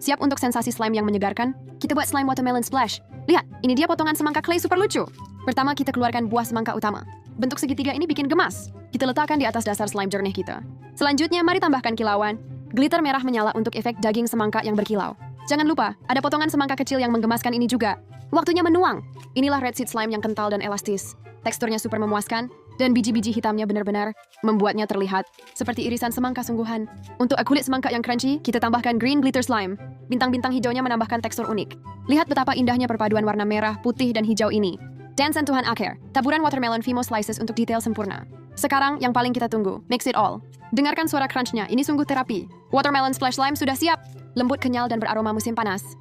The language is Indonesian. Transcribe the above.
Siap untuk sensasi slime yang menyegarkan? Kita buat slime watermelon splash. Lihat, ini dia potongan semangka clay super lucu. Pertama kita keluarkan buah semangka utama. Bentuk segitiga ini bikin gemas. Kita letakkan di atas dasar slime jernih kita. Selanjutnya mari tambahkan kilauan. Glitter merah menyala untuk efek daging semangka yang berkilau. Jangan lupa, ada potongan semangka kecil yang menggemaskan ini juga. Waktunya menuang. Inilah red seed slime yang kental dan elastis. Teksturnya super memuaskan, dan biji-biji hitamnya benar-benar membuatnya terlihat seperti irisan semangka sungguhan. Untuk kulit semangka yang crunchy, kita tambahkan green glitter slime. Bintang-bintang hijaunya menambahkan tekstur unik. Lihat betapa indahnya perpaduan warna merah, putih, dan hijau ini. Dan sentuhan akhir, taburan watermelon Fimo slices untuk detail sempurna. Sekarang, yang paling kita tunggu, mix it all. Dengarkan suara crunchnya, ini sungguh terapi. Watermelon splash slime sudah siap. Lembut, kenyal, dan beraroma musim panas.